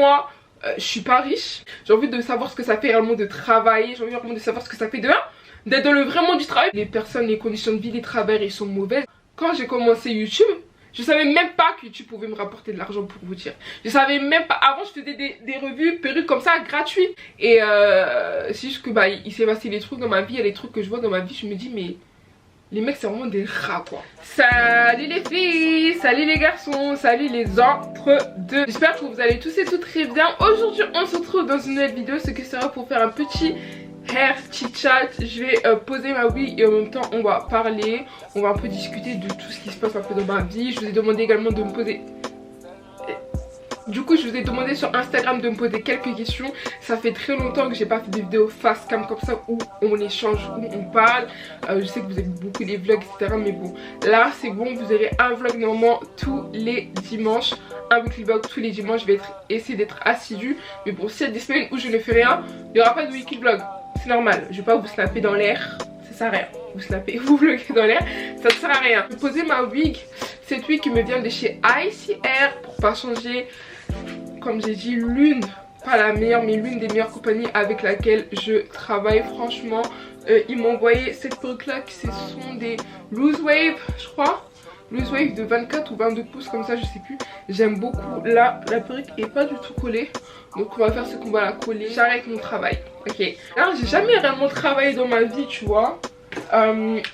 moi je suis pas riche. J'ai envie de savoir ce que ça fait réellement de travailler. J'ai envie vraiment de savoir ce que ça fait d'être dans le vrai monde du travail. Les personnes, les conditions de vie, les travailleurs, ils sont mauvaises. Quand j'ai commencé YouTube, je savais même pas que YouTube pouvait me rapporter de l'argent, pour vous dire. Je savais même pas. Avant je faisais des revues perruques comme ça gratuites. Et c'est juste que bah il s'est passé des trucs dans ma vie. Il y a des trucs que je vois dans ma vie, je me dis mais les mecs c'est vraiment des rats quoi. Salut les filles, salut les garçons, salut les entre-deux. J'espère que vous allez tous et toutes très bien. Aujourd'hui on se retrouve dans une nouvelle vidéo. Ce que sera pour faire un petit hair chit chat. Je vais poser ma wig et en même temps on va parler. On va un peu discuter de tout ce qui se passe un peu dans ma vie. Je vous ai demandé également de me poser... Du coup je vous ai demandé sur Instagram de me poser quelques questions. Ça fait très longtemps que j'ai pas fait des vidéos face cam comme ça où on échange, où on parle. Je sais que vous aimez beaucoup les vlogs etc. Mais bon là c'est bon, vous aurez un vlog normalement tous les dimanches. Un weekly vlog tous les dimanches. Je vais essayer d'être assidue. Mais bon s'il y a des semaines où je ne fais rien, il n'y aura pas de weekly vlog. C'est normal, je vais pas vous snapper dans l'air. Ça sert à rien, vous snappez, vous vloguez dans l'air, ça ne sert à rien. Je vais poser ma wig. Cette wig qui me vient de chez ICR pour pas changer. Comme j'ai dit, l'une, pas la meilleure, mais l'une des meilleures compagnies avec laquelle je travaille. Franchement, ils m'ont envoyé cette perruque là, qui ce sont des loose wave, je crois. Loose wave de 24 ou 22 pouces comme ça, je sais plus. J'aime beaucoup. Là, la perruque est pas du tout collée. Donc on va faire ce qu'on va la coller. J'arrête mon travail. Ok. Alors j'ai jamais réellement travaillé dans ma vie, tu vois.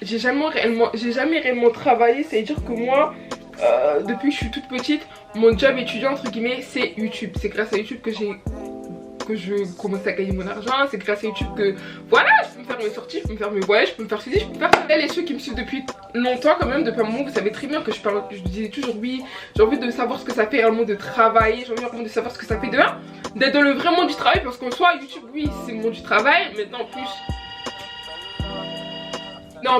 J'ai jamais réellement travaillé. C'est à dire que moi, depuis que je suis toute petite, mon job étudiant entre guillemets c'est YouTube. C'est grâce à YouTube que je commence à gagner mon argent. C'est grâce à YouTube que voilà, je peux me faire mes sorties, je peux me faire mes voyages, je peux me faire ceci, je peux me faire ça. Et ceux qui me suivent depuis longtemps quand même, depuis un moment, vous savez très bien que je disais toujours oui, j'ai envie de savoir ce que ça fait réellement de travailler. J'ai envie vraiment de savoir ce que ça fait d'être dans le vrai monde du travail. Parce qu'en soi YouTube oui c'est le monde du travail. Maintenant en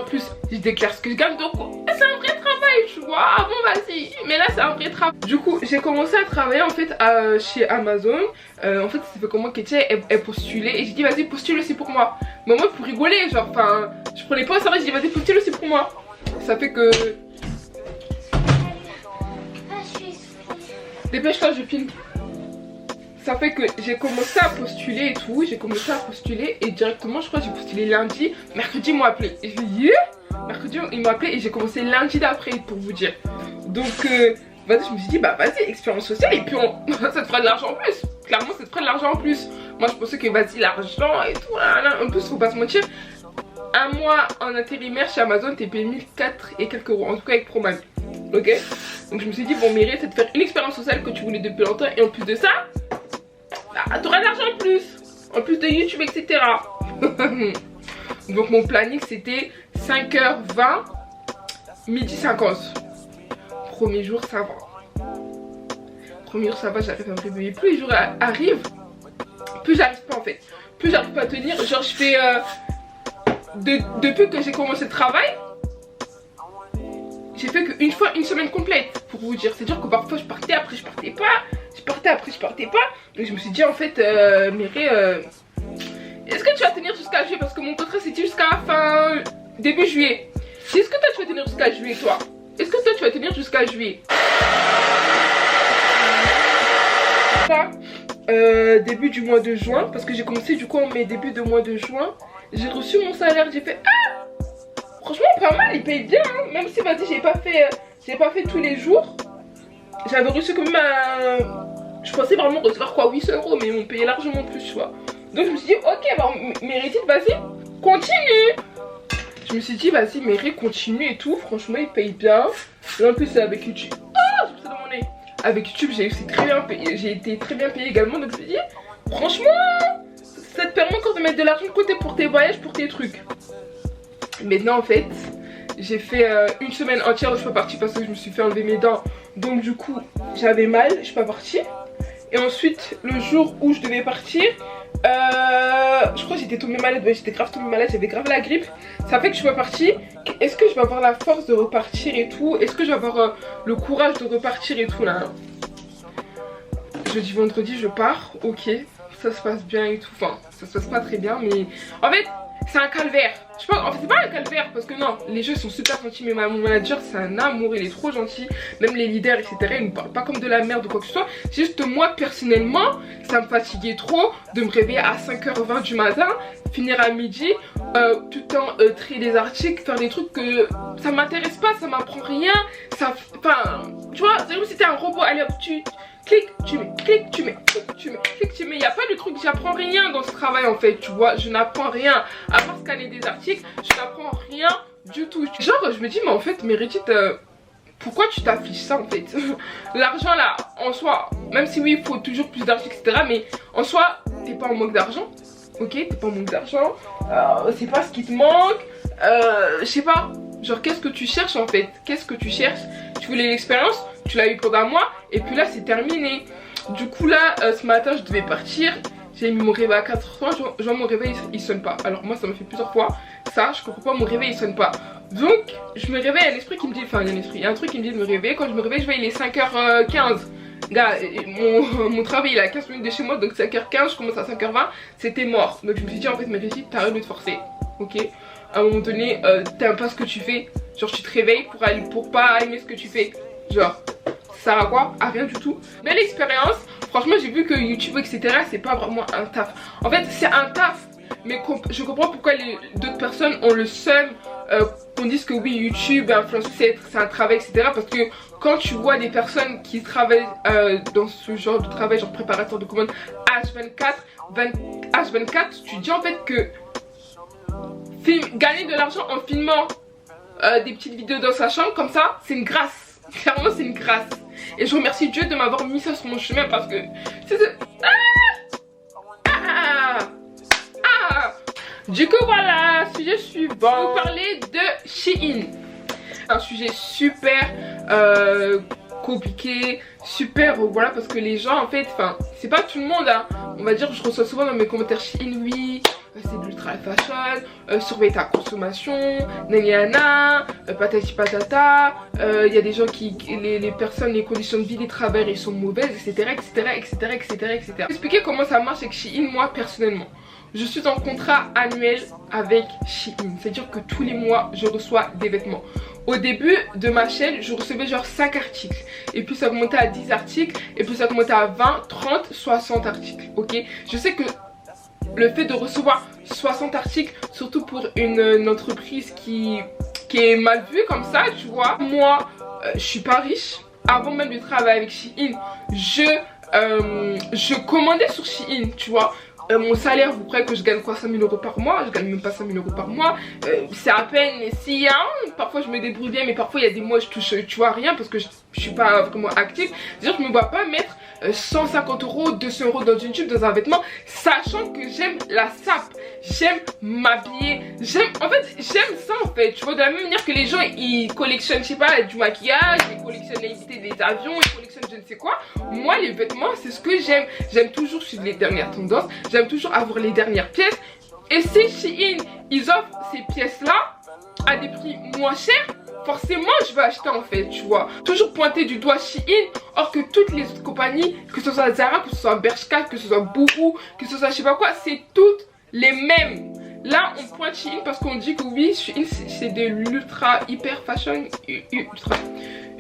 plus je déclare ce que je gagne, donc c'est un vrai travail tu vois. Ah bon vas-y, mais là c'est un vrai travail. Du coup j'ai commencé à travailler en fait chez Amazon. En fait ça fait comment Ketia elle postulait et j'ai dit vas-y postule aussi pour moi. Mais moi pour rigoler genre, enfin je prenais pas ça, j'ai dit vas-y postule aussi pour moi. Ça fait que... Dépêche-toi je filme. Ça fait que j'ai commencé à postuler et tout. J'ai commencé à postuler et directement je crois que j'ai postulé lundi. Mercredi ils m'ont appelé. Et je me dis mercredi ils m'ont appelé et j'ai commencé lundi d'après pour vous dire. Donc vas-y, je me suis dit bah vas-y expérience sociale et puis ça te fera de l'argent en plus. Clairement ça te fera de l'argent en plus. Moi je pensais que vas-y l'argent et tout là. En plus faut pas se mentir, un mois en intérimaire chez Amazon t'es payé 1004 et quelques euros. En tout cas avec Proman. Ok. Donc je me suis dit bon mérite c'est de faire une expérience sociale que tu voulais depuis longtemps. Et en plus de ça bah, t'auras de l'argent en plus de YouTube etc. Donc mon planning c'était 5h20 midi 50. Premier jour ça va. Premier jour ça va, j'arrive à me réveiller. Plus les jours arrivent, plus j'arrive pas en fait. Plus j'arrive pas à tenir. Genre je fais depuis que j'ai commencé le travail, j'ai fait qu'une fois une semaine complète pour vous dire. C'est dire que parfois je partais, après je partais pas. Je partais, après je partais pas. Donc je me suis dit en fait Méré, est-ce que tu vas tenir jusqu'à juillet? Parce que mon contrat c'était jusqu'à fin début juillet. Est-ce que toi tu vas tenir jusqu'à juillet toi? Est-ce que toi tu vas tenir jusqu'à juillet? Ça, début du mois de juin, parce que j'ai commencé du coup en mai, début de mois de juin, j'ai reçu mon salaire, j'ai fait ah franchement pas mal, ils payent bien hein. Même si vas-y j'ai pas fait tous les jours. J'avais reçu quand même je pensais vraiment recevoir quoi 800 euros, mais ils m'ont payé largement plus tu vois. Donc je me suis dit ok bah Méritite vas-y continue. Je me suis dit vas-y Mérite continue et tout. Franchement ils payent bien. Là en plus c'est avec YouTube. Oh j'ai poussé dans mon nez. Avec YouTube j'ai été très bien payé également. Donc je me suis dit franchement ça te permet encore de mettre de l'argent de côté pour tes voyages, pour tes trucs. Maintenant en fait j'ai fait une semaine entière où je suis pas partie parce que je me suis fait enlever mes dents. Donc du coup j'avais mal, je suis pas partie. Et ensuite le jour où je devais partir, je crois que j'étais tombée malade, ouais, j'étais grave tombée malade, j'avais grave la grippe. Ça fait que je suis pas partie. Est-ce que je vais avoir la force de repartir et tout? Est-ce que je vais avoir le courage de repartir et tout là? Jeudi vendredi je pars, ok. Ça se passe bien et tout, enfin ça se passe pas très bien mais en fait c'est un calvaire. Je sais pas, en fait c'est pas un calvaire parce que non, les jeux sont super gentils, mais mon manager c'est un amour, il est trop gentil. Même les leaders etc, ils ne parlent pas comme de la merde ou quoi que ce soit. C'est juste moi personnellement, ça me fatiguait trop de me réveiller à 5h20 du matin, finir à midi, tout le temps trier des articles, faire des trucs que ça m'intéresse pas, ça m'apprend rien. Ça, enfin, tu vois, c'est comme si c'était un robot, allez hop, tu cliques, tu mets, cliques, tu mets, cliques, tu mets, cliques, tu mets. Il n'y a pas de truc, j'apprends rien dans ce travail en fait, tu vois. Je n'apprends rien. À part scanner des articles, je n'apprends rien du tout. Genre, je me dis, mais en fait, Meredith, pourquoi tu t'affiches ça en fait? L'argent là, en soi, même si oui, il faut toujours plus d'articles, etc. Mais en soi, t'es pas en manque d'argent. Ok, t'es pas en manque d'argent. C'est pas ce qui te manque. Je sais pas. Genre, qu'est-ce que tu cherches en fait? Qu'est-ce que tu cherches? Tu voulais l'expérience? Tu l'as eu pendant un mois et puis là c'est terminé. Du coup là ce matin je devais partir. J'ai mis mon réveil à 4h, genre mon réveil il sonne pas. Alors moi ça me fait plusieurs fois ça, je comprends pas, mon réveil il sonne pas. Donc je me réveille, il y a un esprit qui me dit, enfin il y a un truc qui me dit de me réveiller. Quand je me réveille je vois il est 5h15. Gars, mon travail il est à 15 minutes de chez moi, donc 5h15, je commence à 5h20, c'était mort. Donc je me suis dit en fait Meredith, t'arrêtes de te forcer, ok? À un moment donné, t'aimes pas ce que tu fais. Genre tu te réveilles pour pas aimer ce que tu fais. Genre, ça sert à quoi? À rien du tout. Belle expérience. Franchement j'ai vu que YouTube etc c'est pas vraiment un taf. En fait c'est un taf, mais je comprends pourquoi d'autres personnes ont le seum qu'on dise que oui YouTube, influencer c'est un travail etc. Parce que quand tu vois des personnes qui travaillent dans ce genre de travail, genre préparateur de commandes H24, tu dis en fait que gagner de l'argent en filmant des petites vidéos dans sa chambre comme ça, c'est une grâce. Clairement c'est une grâce. Et je remercie Dieu de m'avoir mis ça sur mon chemin parce que Du coup voilà, sujet suivant. Je vais vous parler de Shein. Un sujet super compliqué, super voilà, parce que les gens en fait, enfin c'est pas tout le monde hein. On va dire, je reçois souvent dans mes commentaires Shein, oui c'est de l'ultra fashion, surveille ta consommation, naniana, patati patata, il y a des gens qui, les personnes, les conditions de vie, les travailleurs ils sont mauvaises, etc etc etc etc etc. Je vais expliquer comment ça marche avec Shein. Moi personnellement je suis en contrat annuel avec Shein, c'est à dire que tous les mois je reçois des vêtements. Au début de ma chaîne je recevais genre 5 articles, et puis ça augmentait à 10 articles, et puis ça augmentait à 20, 30, 60 articles, ok. Je sais que le fait de recevoir 60 articles, surtout pour une entreprise qui est mal vue comme ça, tu vois. Moi, je suis pas riche. Avant même de travailler avec Shein, je commandais sur Shein, tu vois. Mon salaire, vous croyez que je gagne quoi, 5 000 € par mois? Je gagne même pas 5 000 € par mois. C'est à peine si hein, parfois je me débrouille bien, mais parfois il y a des mois je touche, tu vois, rien parce que je suis pas vraiment active. C'est-à-dire que je me vois pas mettre 150 €, 200 € dans une tube, dans un vêtement, sachant que j'aime la sape, j'aime m'habiller, en fait j'aime ça en fait, tu vois. De la même manière que les gens ils collectionnent, je sais pas, du maquillage, ils collectionnent les des avions, ils collectionnent je ne sais quoi. Moi les vêtements c'est ce que j'aime. J'aime toujours suivre les dernières tendances, j'aime toujours avoir les dernières pièces. Et si Shein ils offrent ces pièces là à des prix moins chers, forcément je vais acheter en fait, tu vois. Toujours pointer du doigt Shein, or que toutes les autres compagnies, que ce soit Zara, que ce soit Bershka, que ce soit Boohoo, que ce soit je sais pas quoi, c'est toutes les mêmes. Là on pointe Shein parce qu'on dit que oui Shein c'est de l'ultra hyper fashion,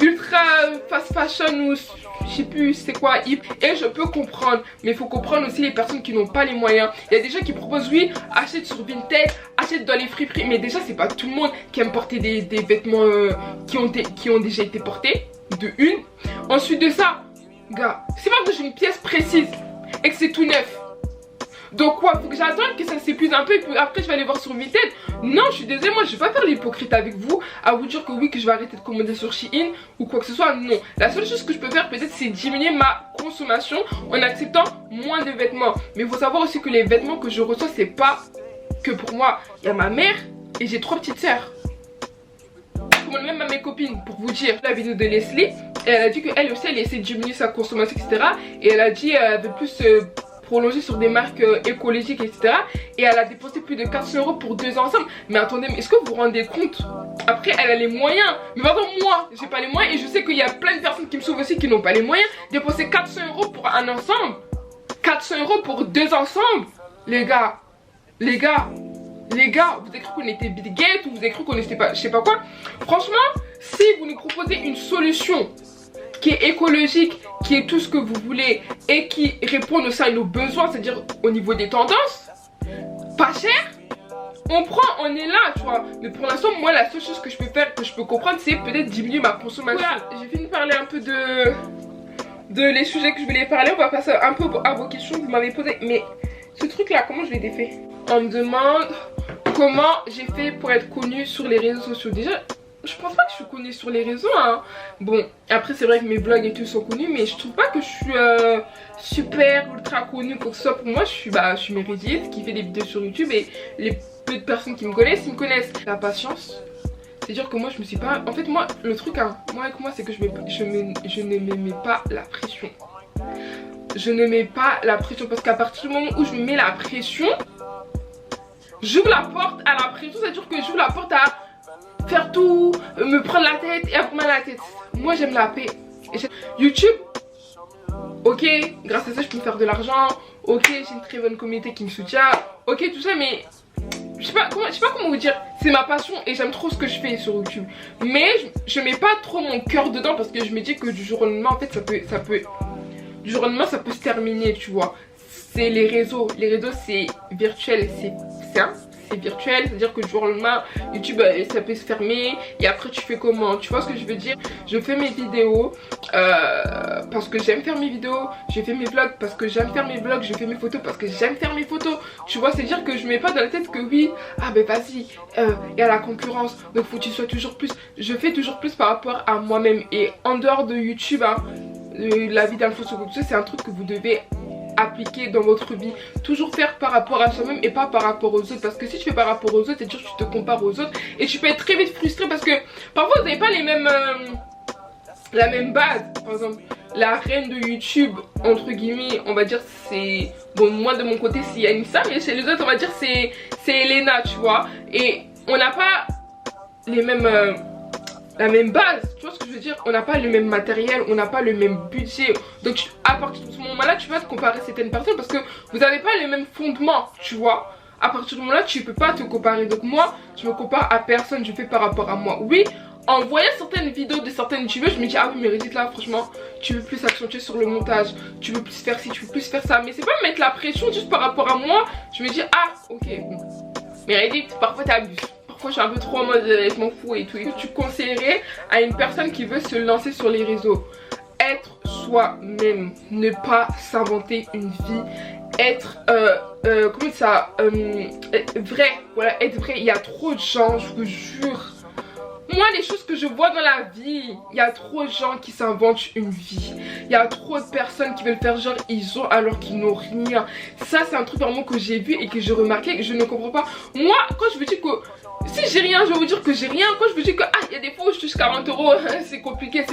ultra fast fashion, ou je sais plus c'est quoi, et je peux comprendre, mais il faut comprendre aussi les personnes qui n'ont pas les moyens. Il y a des gens qui proposent oui, achète sur Vinted, achète dans les friperies, mais déjà c'est pas tout le monde qui aime porter des vêtements qui ont déjà été portés, de une. Ensuite de ça, gars, c'est pas que j'ai une pièce précise et que c'est tout neuf. Donc quoi, faut que j'attende que ça s'épuise un peu et puis après je vais aller voir sur Vinted. Non, je suis désolée, moi je vais pas faire l'hypocrite avec vous, à vous dire que oui, que je vais arrêter de commander sur Shein ou quoi que ce soit, non. La seule chose que je peux faire peut-être c'est diminuer ma consommation en acceptant moins de vêtements. Mais il faut savoir aussi que les vêtements que je reçois c'est pas que pour moi. Il y a ma mère et j'ai 3 petites sœurs. Je commande même à mes copines pour vous dire. La vidéo de Leslie, et elle a dit qu'elle aussi elle essaie de diminuer sa consommation etc. Et elle a dit elle veut plus prolonger sur des marques écologiques etc. Et elle a dépensé plus de 400 € pour 2 ensembles. Mais attendez, est-ce que vous vous rendez compte? Après elle a les moyens, mais pardon, moi j'ai pas les moyens. Et je sais qu'il y a plein de personnes qui me suivent aussi qui n'ont pas les moyens. Dépenser 400 € pour un ensemble, 400 € pour 2 ensembles. Les gars, Les gars, vous avez cru qu'on était Bill Gates ou vous avez cru qu'on était pas, je sais pas quoi. Franchement, si vous nous proposez une solution qui est écologique, qui est tout ce que vous voulez et qui répond aussi à nos besoins, c'est-à-dire au niveau des tendances, pas cher, on prend, on est là, tu vois. Mais pour l'instant, moi, la seule chose que je peux faire, que je peux comprendre, c'est peut-être diminuer ma consommation. Voilà, j'ai fini de parler un peu de les sujets que je voulais parler. On va passer un peu à vos questions que vous m'avez posées. Mais ce truc-là, comment je l'ai défait? On me demande comment j'ai fait pour être connue sur les réseaux sociaux. Déjà, je pense pas que je suis connue sur les réseaux, hein. Bon, après c'est vrai que mes vlogs et tout sont connus, mais je trouve pas que je suis super ultra connue pour que ce soit. Pour moi, je suis Meredith qui fait des vidéos sur YouTube et les peu de personnes qui me connaissent, ils me connaissent. La patience, c'est-à-dire que moi je me suis pas... En fait moi, le truc, hein, moi avec moi c'est que je ne me mets pas la pression. Je ne mets pas la pression parce qu'à partir du moment où je me mets la pression, j'ouvre la porte à la pression, c'est-à-dire que j'ouvre la porte à faire tout, me prendre la tête et avoir mal à la tête. Moi j'aime la paix. YouTube, ok, grâce à ça je peux me faire de l'argent. Ok, j'ai une très bonne communauté qui me soutient. Ok, tout ça, mais je sais pas comment vous dire. C'est ma passion et j'aime trop ce que je fais sur YouTube. Mais je mets pas trop mon cœur dedans parce que je me dis que du jour au lendemain, en fait, du jour au lendemain, ça peut se terminer, tu vois. C'est les réseaux. Les réseaux, c'est virtuel, c'est virtuel, c'est-à-dire que du jour au lendemain, YouTube ça peut se fermer et après tu fais comment, tu vois ce que je veux dire. Je fais mes vidéos parce que j'aime faire mes vidéos, je fais mes vlogs parce que j'aime faire mes vlogs, je fais mes photos parce que j'aime faire mes photos, tu vois. C'est à dire que je mets pas dans la tête que oui, ah ben vas-y, il y a la concurrence donc faut que tu sois toujours plus. Je fais toujours plus par rapport à moi-même et en dehors de YouTube, hein, la vie d'influenceur, c'est un truc que vous devez appliquer dans votre vie. Toujours faire par rapport à soi-même et pas par rapport aux autres, parce que si tu fais par rapport aux autres, c'est-à-dire que tu te compares aux autres et tu peux être très vite frustré parce que parfois vous n'avez pas les mêmes la même base. Par exemple, la reine de YouTube entre guillemets, on va dire c'est, bon moi de mon côté c'est Yanissa, mais chez les autres on va dire c'est Elena, tu vois, et on n'a pas les mêmes la même base, tu vois ce que je veux dire. On n'a pas le même matériel, on n'a pas le même budget. Donc à partir de ce moment là tu vas te comparer à certaines personnes parce que vous n'avez pas les mêmes fondements, tu vois. À partir du moment là tu peux pas te comparer. Donc moi je me compare à personne, je fais par rapport à moi. Oui, en voyant certaines vidéos de certaines youtubeuses, je me dis ah oui Meredith là franchement tu veux plus accentuer sur le montage, tu veux plus faire ci, tu veux plus faire ça. Mais c'est pas mettre la pression juste par rapport à moi. Je me dis ah ok bon, Meredith parfois t'abuses. Je suis un peu trop en mode je m'en fous et tout. Et tu conseillerais à une personne qui veut se lancer sur les réseaux? Être soi-même, ne pas s'inventer une vie, être comment ça, vrai, voilà, être vrai. Il y a trop de gens, je vous jure. Moi les choses que je vois dans la vie, il y a trop de gens qui s'inventent une vie. Il y a trop de personnes qui veulent faire genre ils ont alors qu'ils n'ont rien. Ça c'est un truc vraiment que j'ai vu et que j'ai remarqué, que je ne comprends pas. Moi quand je vous dis que si j'ai rien, je vais vous dire que j'ai rien. Quand je vous dis que ah il y a des fois où je touche 40 €, c'est compliqué,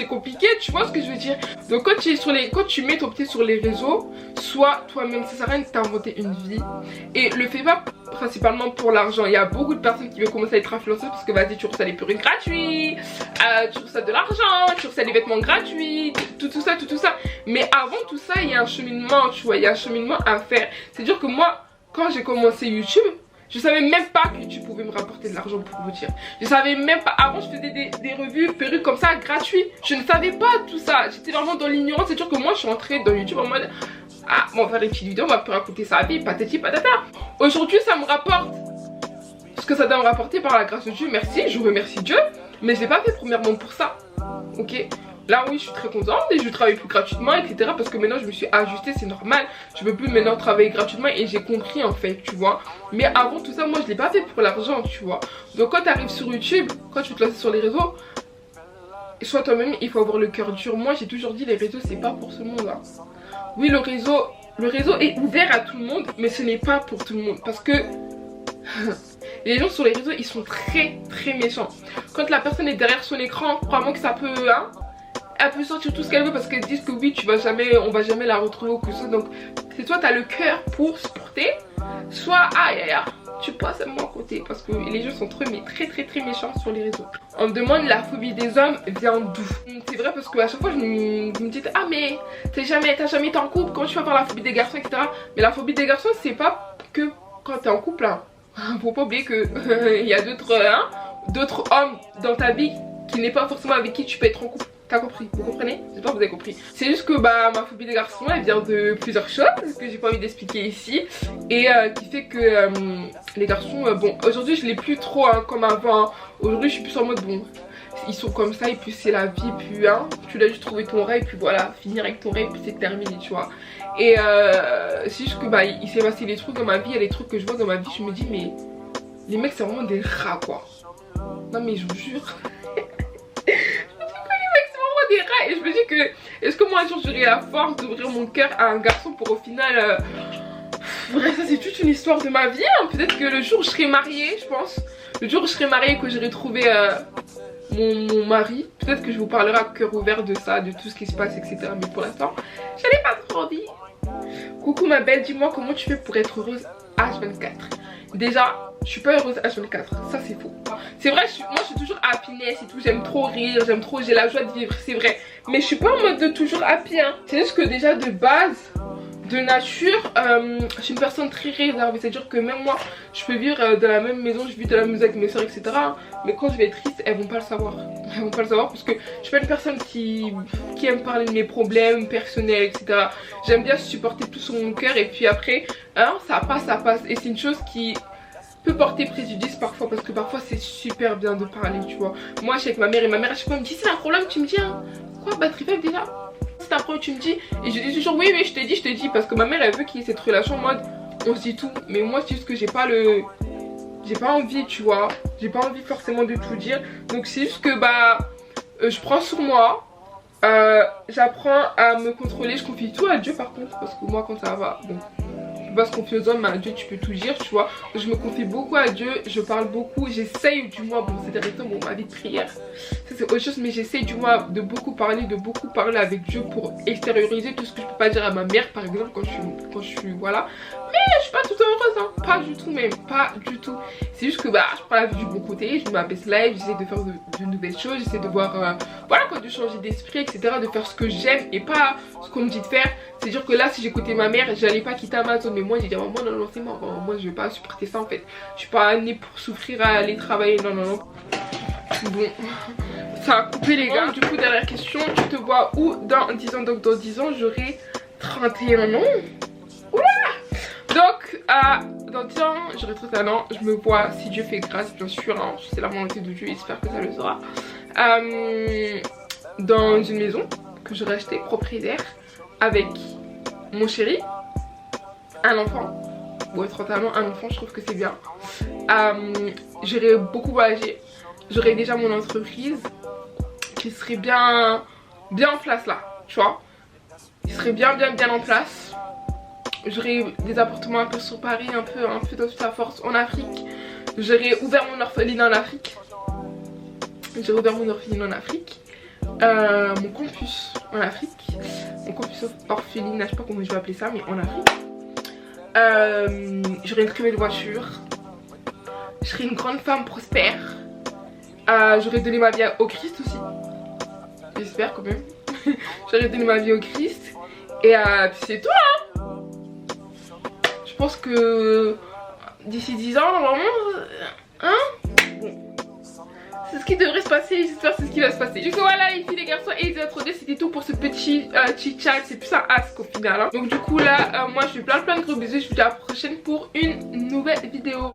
tu vois ce que je veux dire. Donc quand tu mets ton pied sur les réseaux, sois toi-même. Ça sert à rien de t'inventer une vie et le fais pas principalement pour l'argent. Il y a beaucoup de personnes qui veulent commencer à être influenceuses parce que vas-y tu reçois des perruques gratuits, tu reçois de l'argent, tu reçois des vêtements gratuits, tout ça. Mais avant tout ça il y a un cheminement, tu vois, il y a un cheminement à faire. C'est à dire que moi quand j'ai commencé YouTube, je savais même pas que YouTube pouvait me rapporter de l'argent, pour vous dire. Je savais même pas. Avant je faisais des revues perruques comme ça gratuits. Je ne savais pas tout ça. J'étais vraiment dans l'ignorance. C'est sûr que moi je suis entrée dans YouTube en mode ah on va faire des petites vidéos, on va plus raconter sa vie, patati patata. Aujourd'hui ça me rapporte ce que ça doit me rapporter par la grâce de Dieu. Merci, je remercie Dieu. Mais je l'ai pas fait premièrement pour ça. Ok. Là oui je suis très contente et je travaille plus gratuitement etc. Parce que maintenant je me suis ajustée, c'est normal. Je peux plus maintenant travailler gratuitement et j'ai compris en fait, tu vois. Mais avant tout ça moi je l'ai pas fait pour l'argent, tu vois. Donc quand tu arrives sur YouTube, quand tu te lances sur les réseaux, sois toi-même, il faut avoir le cœur dur. Moi j'ai toujours dit les réseaux c'est pas pour ce monde là. Oui le réseau est ouvert à tout le monde, mais ce n'est pas pour tout le monde. Parce que les gens sur les réseaux ils sont très méchants. Quand la personne est derrière son écran, crois-moi que ça peut hein, elle peut sortir tout ce qu'elle veut parce qu'elle disent que oui tu vas jamais, on va jamais la retrouver ou que ça. Donc c'est soit t'as le cœur pour supporter, soit aïe tu passes à mon côté parce que les gens sont très méchants sur les réseaux. On me demande la phobie des hommes vient d'où? C'est vrai parce que à chaque fois vous me dites ah mais t'as jamais été en couple, comment tu vas avoir la phobie des garçons etc. Mais la phobie des garçons c'est pas que quand t'es en couple hein. Faut pas oublier que il y a d'autres hommes dans ta vie qui n'est pas forcément avec qui tu peux être en couple. T'as compris? Vous comprenez? J'espère que vous avez compris. C'est juste que bah ma phobie des garçons elle vient de plusieurs choses que j'ai pas envie d'expliquer ici. Et qui fait que les garçons, bon aujourd'hui je l'ai plus trop comme avant. Aujourd'hui je suis plus en mode bon, ils sont comme ça et puis c'est la vie, puis tu l'as juste trouvé ton rêve et puis voilà, finir avec ton rêve puis c'est terminé, tu vois. Et c'est juste que bah il s'est passé des trucs dans ma vie, il y a des trucs que je vois dans ma vie, je me dis mais les mecs c'est vraiment des rats quoi. Non mais je vous jure. Des rats et je me dis que est-ce que moi un jour j'aurai la force d'ouvrir mon cœur à un garçon pour au final bref ça c'est toute une histoire de ma vie peut-être que le jour où je serai mariée, je pense le jour où je serai mariée et que j'aurai trouvé mon mari, peut-être que je vous parlerai à cœur ouvert de ça, de tout ce qui se passe etc, mais pour l'instant j'en ai pas trop envie. Coucou ma belle, dis-moi comment tu fais pour être heureuse H24. Déjà je suis pas heureuse H24, ça c'est faux. C'est vrai, moi je suis toujours happiness et tout, j'aime trop rire, j'ai la joie de vivre, c'est vrai. Mais je suis pas en mode de toujours happy C'est juste que déjà de base, de nature, je suis une personne très réservée. C'est à dire que même moi, je peux vivre dans la même maison, je vis de la maison avec mes soeurs etc. Mais quand je vais être triste, elles vont pas le savoir. Elles vont pas le savoir parce que je suis pas une personne qui aime parler de mes problèmes personnels etc. J'aime bien supporter tout sur mon cœur et puis après, ça passe. Et c'est une chose qui peut porter préjudice parfois parce que parfois c'est super bien de parler, tu vois. Moi je suis avec ma mère et ma mère à chaque fois me dit c'est un problème, tu me dis quoi, batterie faible déjà, c'est un problème, tu me dis. Et je dis toujours oui je te dis parce que ma mère elle veut qu'il y ait cette relation en mode on se dit tout. Mais moi c'est juste que j'ai pas envie, tu vois, j'ai pas envie forcément de tout dire. Donc c'est juste que bah je prends sur moi, j'apprends à me contrôler, je confie tout à Dieu par contre parce que moi quand ça va bon, tu peux pas se confier aux hommes, mais à Dieu tu peux tout dire, tu vois. Je me confie beaucoup à Dieu, je parle beaucoup, j'essaye du moins, bon c'est derniers temps, bon ma vie de prière ça c'est autre chose, mais j'essaye du moins de beaucoup parler avec Dieu pour extérioriser tout ce que je peux pas dire à ma mère par exemple quand je suis voilà. Mais je suis pas tout le temps heureuse pas du tout, même pas du tout. C'est juste que bah je prends la vie du bon côté, je m'abaisse live, j'essaie de faire de nouvelles choses, j'essaie de voir voilà quoi, de changer d'esprit etc, de faire ce que j'aime et pas ce qu'on me dit de faire. C'est à dire que là si j'écoutais ma mère j'allais pas quitter Amazon, mais moi j'ai dit maman non c'est mort, moi je vais pas supporter ça en fait, je suis pas née pour souffrir à aller travailler, non. Bon ça a coupé les gars. Du coup dernière question, tu te vois où dans 10 ans? Donc dans 10 ans j'aurai 31 ans. Oula. Donc dans 10 ans j'aurai 31 ans, je me vois si Dieu fait grâce bien sûr c'est la volonté de Dieu, j'espère que ça le sera, dans une maison que j'aurai achetée propriétaire avec mon chéri, un enfant. Ouais 31 ans, un enfant je trouve que c'est bien. J'aurais beaucoup voyagé, j'aurais déjà mon entreprise qui serait bien en place là, tu vois, qui serait bien en place. J'aurais des appartements un peu sur Paris, un peu dans toute la force en Afrique. J'aurais ouvert mon orphelinat en Afrique. Mon campus en Afrique. Mon campus orphelinat, je sais pas comment je vais appeler ça, mais en Afrique. J'aurais une très belle voiture. Je serais une grande femme prospère. J'aurais donné ma vie au Christ aussi. J'espère quand même. J'aurais donné ma vie au Christ. Et puis c'est tout Je pense que d'ici 10 ans normalement c'est ce qui devrait se passer, j'espère que c'est ce qui va se passer. Du coup voilà les filles, les garçons et les autres deux, c'était tout pour ce petit chit-chat. C'est plus un ask au final Donc du coup là moi je fais plein de gros bisous. Je vous dis à la prochaine pour une nouvelle vidéo.